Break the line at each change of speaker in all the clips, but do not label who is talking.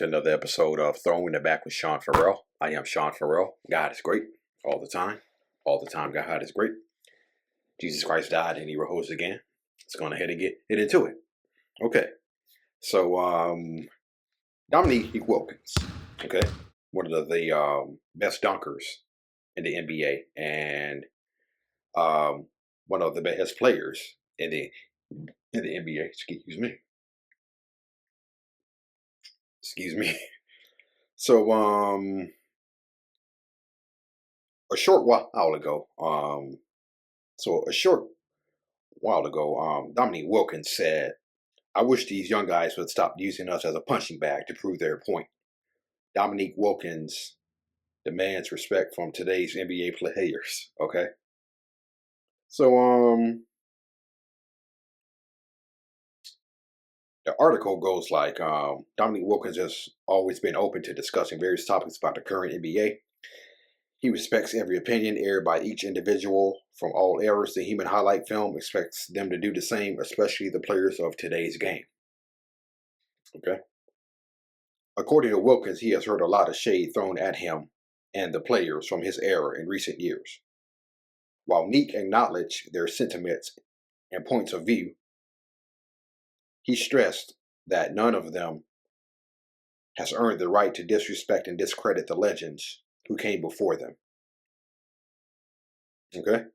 to another episode of Throwing It Back with Sean Farrell. I am Sean Farrell. God is great all the time. All the time, God is great. Jesus Christ died and he rose again. Let's go ahead and get into it. Okay. So, Dominique Wilkins, okay, one of the best dunkers in the NBA and one of the best players in the NBA. Excuse me. So, a short while ago, Dominique Wilkins said, "I wish these young guys would stop using us as a punching bag to prove their point." Dominique Wilkins demands respect from today's NBA players. Okay, so the article goes like, Dominique Wilkins has always been open to discussing various topics about the current NBA. He respects every opinion aired by each individual from all eras. The human highlight film expects them to do the same, especially the players of today's game. Okay. According to Wilkins, he has heard a lot of shade thrown at him and the players from his era in recent years. While Nique acknowledged their sentiments and points of view, he stressed that none of them has earned the right to disrespect and discredit the legends who came before them. Okay?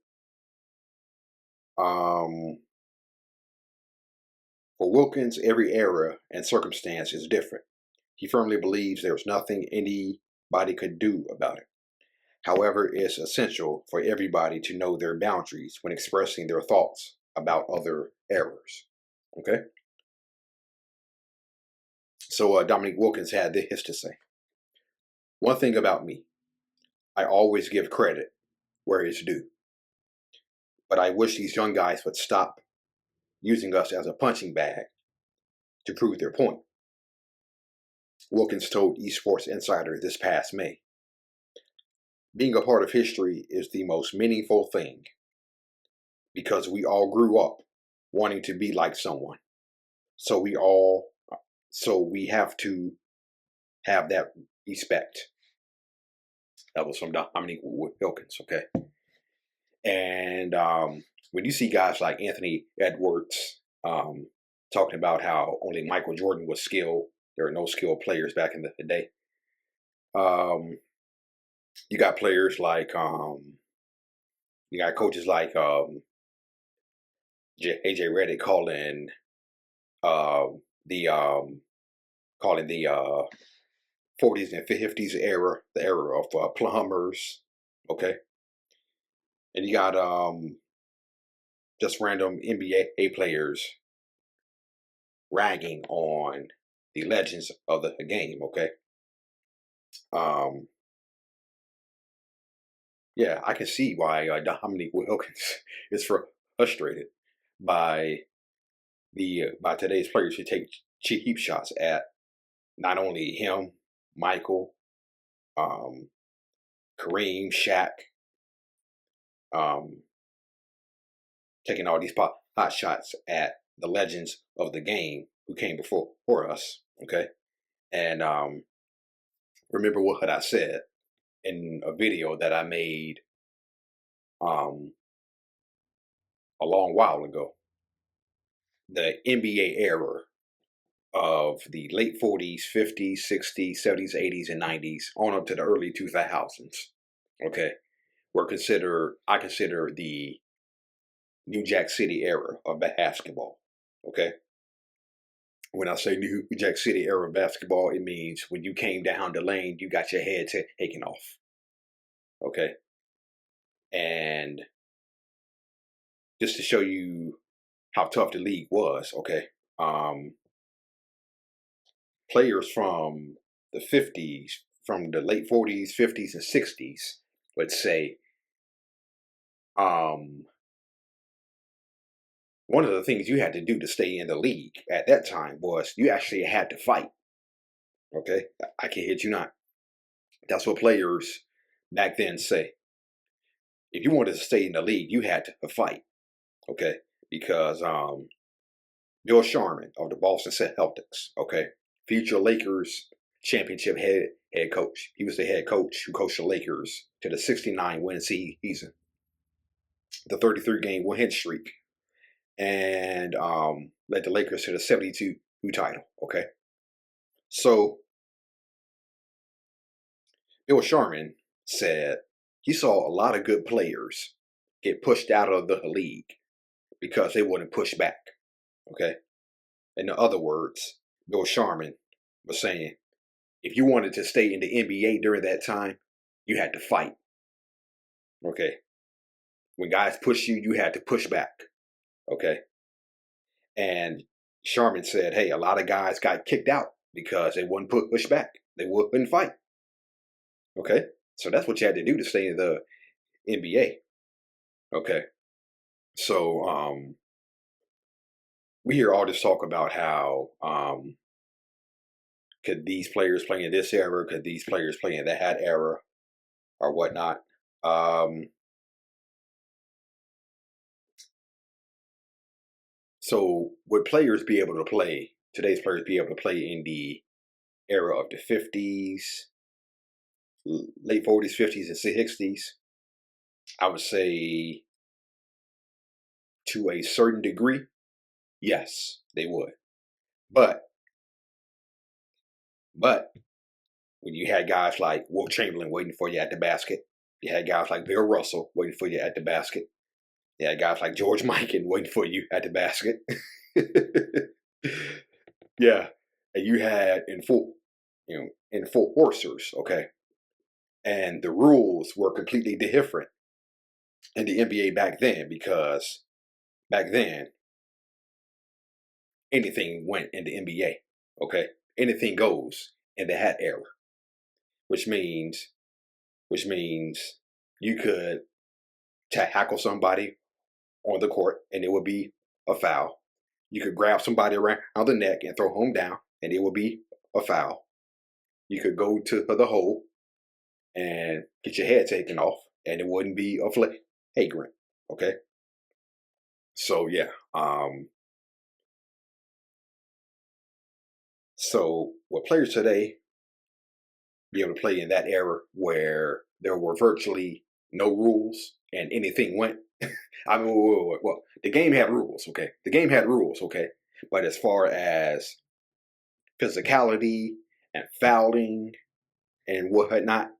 For Wilkins, every era and circumstance is different. He firmly believes there's nothing anybody could do about it. However, it's essential for everybody to know their boundaries when expressing their thoughts about other eras. Okay? So Dominique Wilkins had this to say. "One thing about me, I always give credit where it's due. But I wish these young guys would stop using us as a punching bag to prove their point," Wilkins told Esports Insider this past May. "Being a part of history is the most meaningful thing because we all grew up wanting to be like someone. So we have to have that respect." That was from Dominique Wilkins, okay? And when you see guys like Anthony Edwards talking about how only Michael Jordan was skilled, there were no skilled players back in the day. You got players like, you got coaches like AJ Redick calling the 40s and 50s era the era of plumbers, okay? And you got just random NBA players ragging on the legends of the game, okay? Yeah, I can see why Dominique Wilkins is frustrated by today's players who take cheap shots at not only him, Michael, Kareem, Shaq, taking all these hot shots at the legends of the game who came before us, okay? And remember what I said in a video that I made a long while ago. The NBA era of the late 40s, 50s, 60s, 70s, 80s, and 90s on up to the early 2000s, okay, I consider the New Jack City era of basketball, okay? When I say New Jack City era of basketball, it means when you came down the lane, you got your head taken off, okay? And just to show you how tough the league was, okay, players from the 50s, from the late 40s, 50s, and 60s, let's say, one of the things you had to do to stay in the league at that time was you actually had to fight. Okay? I can hit you not. That's what players back then say. If you wanted to stay in the league, you had to fight. Okay? Because Bill Sharman of the Boston Celtics, okay, future Lakers championship head coach. He was the head coach who coached the Lakers to the 69 win season, the 33-game win streak, and led the Lakers to the 72 title. Okay, so Bill Sharman said he saw a lot of good players get pushed out of the league because they wouldn't push back. Okay, in other words, Bill Sharman was saying if you wanted to stay in the NBA during that time, you had to fight. Okay, when guys push you, you had to push back. Okay, and Sharman said, hey, a lot of guys got kicked out because they wouldn't push back. They wouldn't fight. Okay, so that's what you had to do to stay in the NBA. Okay, so we hear all this talk about how could these players play in this era, could these players play in that era, or whatnot. So would players be able to play, today's players be able to play in the era of the 50s, late 40s, 50s, and 60s? I would say to a certain degree, yes, they would. But when you had guys like Wilt Chamberlain waiting for you at the basket, you had guys like Bill Russell waiting for you at the basket, you had guys like George Mikan waiting for you at the basket. Yeah, and you had enforcers, okay, and the rules were completely different in the NBA back then because back then anything went in the NBA, okay, anything goes in the hat era, which means you could tackle somebody on the court and it would be a foul. You could grab somebody around the neck and throw him down and it would be a foul. You could go to the hole and get your head taken off and it wouldn't be a flagrant. Okay. So yeah. So will players today be able to play in that era where there were virtually no rules and anything went? I mean, well, the game had rules, okay? The game had rules, okay? But as far as physicality and fouling and whatnot,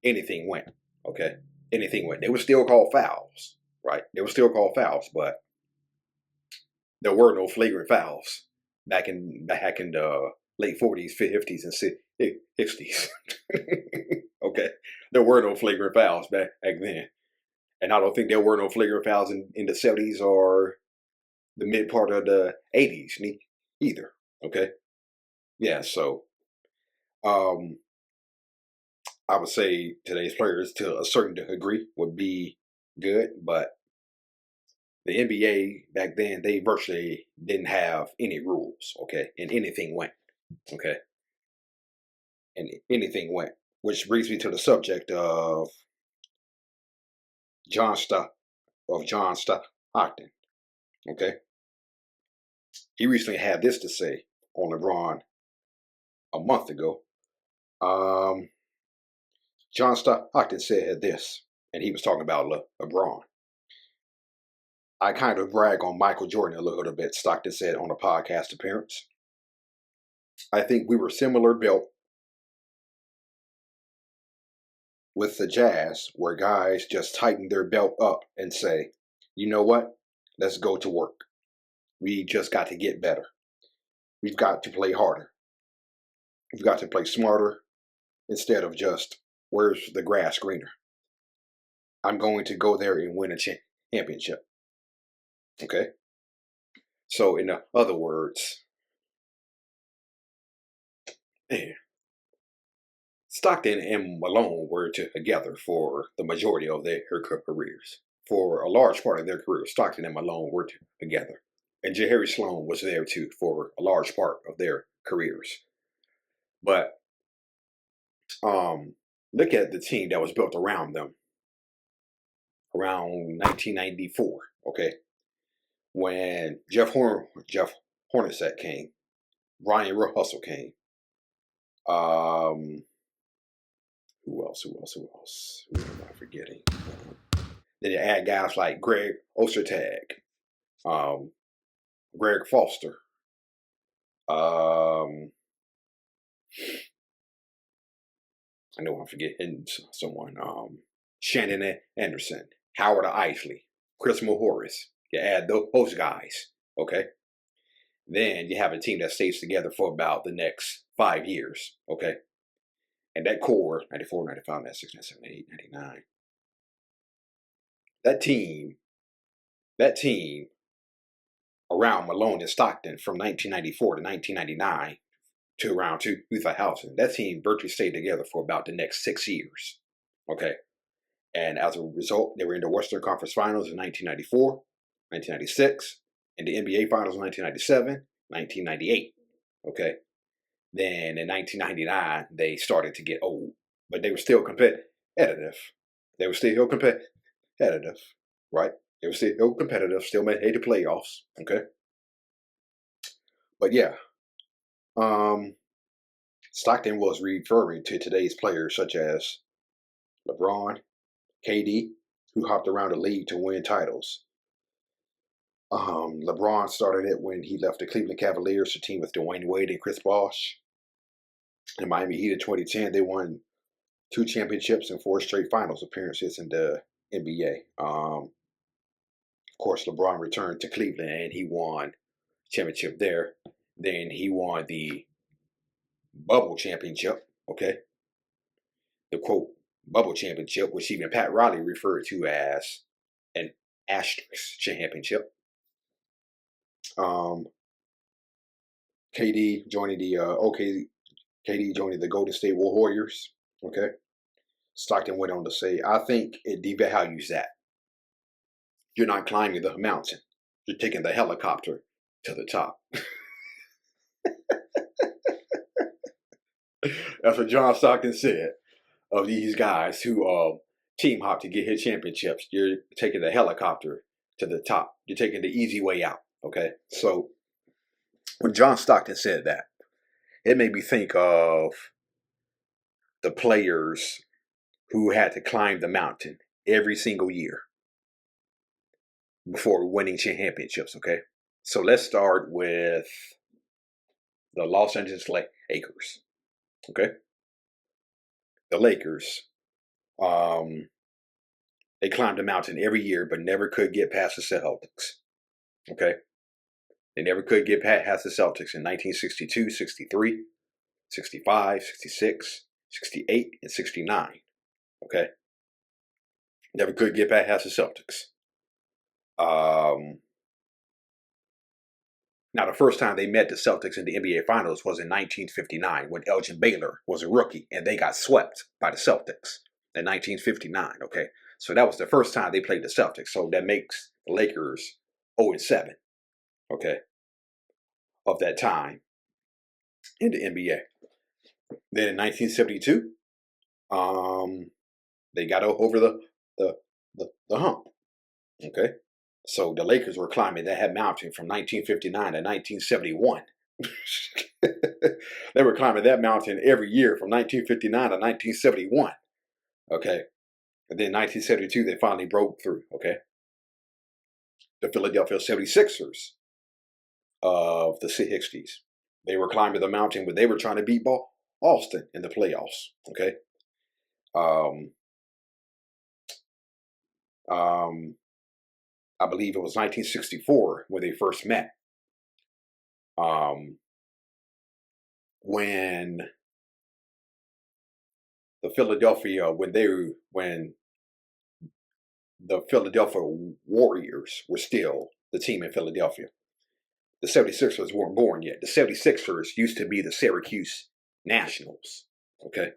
anything went, okay? Anything went. They were still called fouls, right? They were still called fouls, but there were no flagrant fouls back in the late 40s, 50s, and 60s. Okay? There were no flagrant fouls back then. And I don't think there were no flagrant fouls in the 70s or the mid part of the 80s either. Okay? Yeah, so I would say today's players to a certain degree would be good, but the NBA back then, they virtually didn't have any rules, okay? And anything went, okay? And anything went, which brings me to the subject of John Stockton, okay? He recently had this to say on LeBron a month ago. John Stockton said this, and he was talking about LeBron. I kind of brag on Michael Jordan a little bit, Stockton said on a podcast appearance. I think we were similar built with the Jazz, where guys just tighten their belt up and say, you know what? Let's go to work. We just got to get better. We've got to play harder. We've got to play smarter instead of just, where's the grass greener? I'm going to go there and win a championship. Okay? So, in other words, man, Stockton and Malone were together for the majority of their careers. For a large part of their careers, Stockton and Malone were together. And Jerry Sloan was there too for a large part of their careers. But look at the team that was built around them around 1994, okay? When Jeff Hornacek came, Brian Russell came, Um, who else? Who am I forgetting? Then you add guys like Greg Ostertag, um, Greg Foster, um, I know I'm forgetting someone. Shannon Anderson, Howard Isley, Chris Mahoris. You add those guys, okay? Then you have a team that stays together for about the next 5 years, okay? And that core, 94, 95, 96, 97, 98, 99. That team around Malone and Stockton from 1994 to 1999 to around 2000, that team virtually stayed together for about the next 6 years, okay? And as a result, they were in the Western Conference Finals in 1994, 1996, and the NBA Finals in 1997, 1998. Okay. Then in 1999, they started to get old, but they were still competitive. They were still competitive, right? They were still competitive, still made the playoffs. Okay. But yeah, Stockton was referring to today's players such as LeBron, KD, who hopped around the league to win titles. LeBron started it when he left the Cleveland Cavaliers to team with Dwayne Wade and Chris Bosh. In Miami Heat in 2010, they won 2 championships and 4 straight finals appearances in the NBA. Of course, LeBron returned to Cleveland and he won championship there. Then he won the bubble championship, okay? The quote, bubble championship, which even Pat Riley referred to as an asterisk championship. KD joining the KD joining the Golden State Warriors. Okay. Stockton went on to say, I think it devalues that. You're not climbing the mountain. You're taking the helicopter to the top. That's what John Stockton said of these guys who team hop to get his championships. You're taking the helicopter to the top. You're taking the easy way out. Okay. So when John Stockton said that, it made me think of the players who had to climb the mountain every single year before winning championships, okay? So let's start with the Los Angeles Lakers, okay? The Lakers, they climbed the mountain every year, but never could get past the Celtics, okay? They never could get past the Celtics in 1962, 63, 65, 66, 68, and 69, okay? Never could get past the Celtics. Now, the first time they met the Celtics in the NBA Finals was in 1959 when Elgin Baylor was a rookie and they got swept by the Celtics in 1959, okay? So that was the first time they played the Celtics. So that makes the Lakers 0-7, okay, of that time in the NBA. Then in 1972, they got over the hump, okay? So the Lakers were climbing that mountain from 1959 to 1971. They were climbing that mountain every year from 1959 to 1971. Okay. And then 1972, they finally broke through. Okay. The Philadelphia 76ers of the 60s. They were climbing the mountain, but they were trying to beat Boston in the playoffs. Okay. I believe it was 1964 when they first met. When the Philadelphia Warriors were still the team in Philadelphia. The 76ers weren't born yet. The 76ers used to be the Syracuse Nationals. Okay.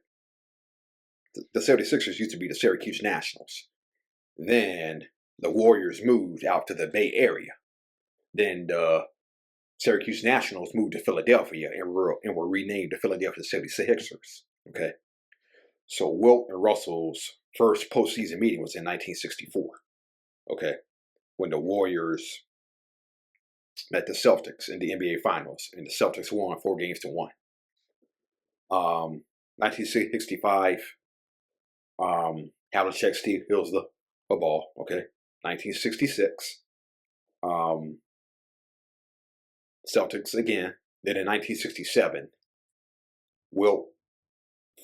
The 76ers used to be the Syracuse Nationals. Then the Warriors moved out to the Bay Area. Then the Syracuse Nationals moved to Philadelphia and were renamed the Philadelphia 76ers. Okay. So Wilt and Russell's first postseason meeting was in 1964. Okay. When the Warriors met the Celtics in the NBA Finals, and the Celtics won 4-1. 1965, Havlicek steals the ball. Okay. 1966, Celtics again. Then in 1967, Wilt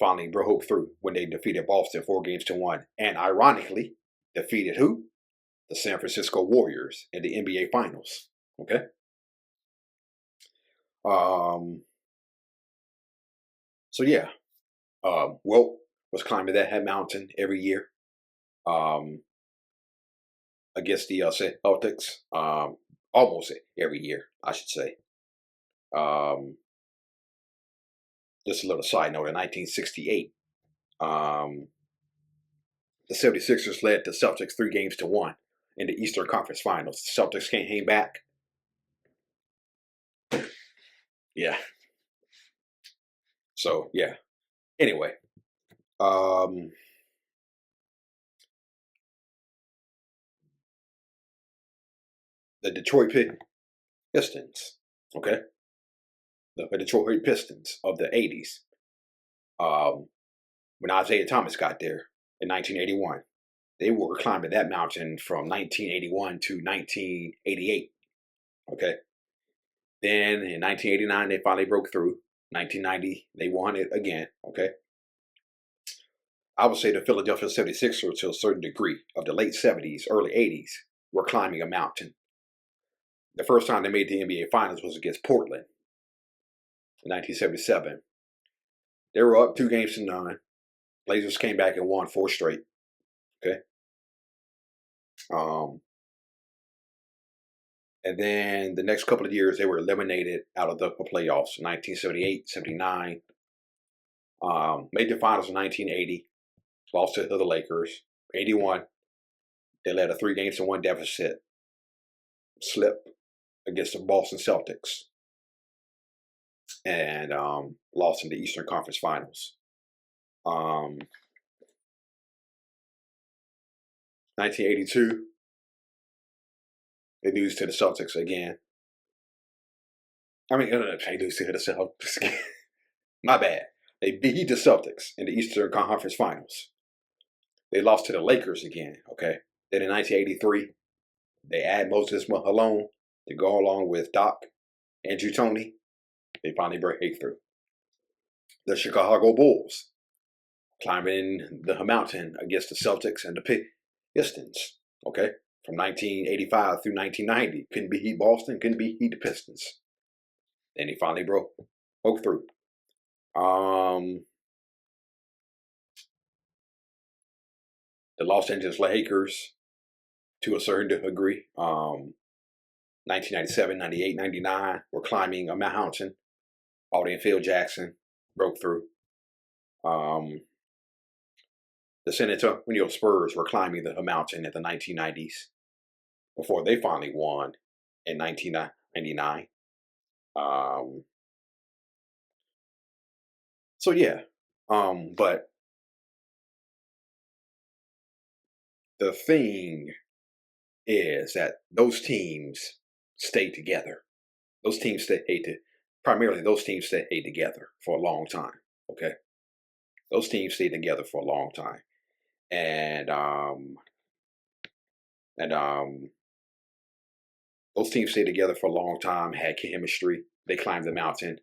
finally broke through when they defeated Boston 4-1, and ironically defeated who? The San Francisco Warriors in the NBA Finals. Okay. So yeah, Wilt was climbing that mountain every year against the Celtics, almost every year, I should say. Just a little side note, in 1968, the 76ers led the Celtics 3-1 in the Eastern Conference Finals. The Celtics can't hang back. Yeah. So, yeah. Anyway. The Detroit Pistons, okay? The Detroit Pistons of the 80s. When Isaiah Thomas got there in 1981, they were climbing that mountain from 1981 to 1988, okay? Then in 1989, they finally broke through. 1990, they won it again, okay? I would say the Philadelphia 76ers, to a certain degree, of the late 70s, early 80s, were climbing a mountain. The first time they made the NBA Finals was against Portland in 1977. They were up 2-0. Blazers came back and won 4 straight, okay? And then the next couple of years, they were eliminated out of the playoffs. 1978, 79. Made the finals in 1980. Lost to the Lakers. 81, they led a 3-1 deficit. Slip against the Boston Celtics. And lost in the Eastern Conference Finals. 1982, they lose to the Celtics again. I mean, they lose to the Celtics again. My bad. They beat the Celtics in the Eastern Conference Finals. They lost to the Lakers again, okay? Then in 1983, they add Moses Malone to go along with Doc, Andrew Toney. They finally break through. The Chicago Bulls climbing the mountain against the Celtics and the Pistons, okay? From 1985 through 1990. Couldn't beat Boston, couldn't beat the Pistons. Then he finally broke through. The Los Angeles Lakers, to a certain degree, 1997, 98, 99, were climbing a mountain. Alden and Phil Jackson broke through. The San Antonio Spurs were climbing the mountain in the 1990s before they finally won in 1999. So yeah, but the thing is that those teams stayed together. Those teams primarily those teams stayed together for a long time. Okay, those teams stayed together for a long time, and those teams stayed together for a long time, had chemistry. They climbed the mountain,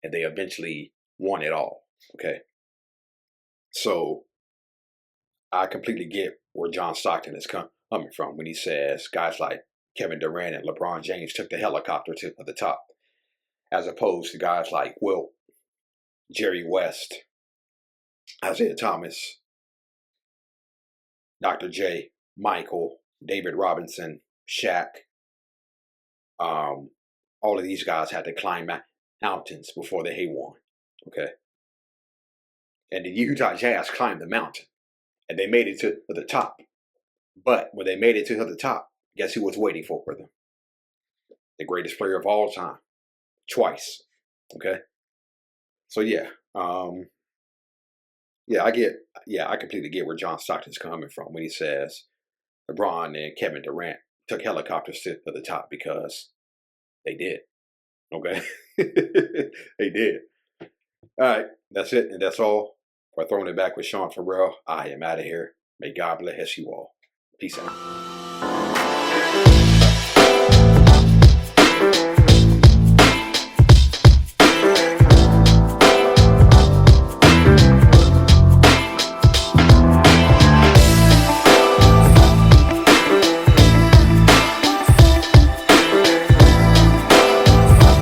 and they eventually won it all. Okay, so I completely get where John Stockton is coming from when he says guys like Kevin Durant and LeBron James took the helicopter to the top, as opposed to guys like Wilt, Jerry West, Isaiah Thomas, Dr. J, Michael, David Robinson, Shaq. All of these guys had to climb mountains before they won. Okay. And the Utah Jazz climbed the mountain and they made it to the top. But when they made it to the top, guess who was waiting for them? The greatest player of all time. Twice. Okay. So yeah. I completely get where John Stockton's coming from when he says LeBron and Kevin Durant took helicopters to the top because they did. Okay. They did. All right. That's it, and that's all for Throwing It Back with Sean Farrell. I am out of here. May God bless you all. Peace out.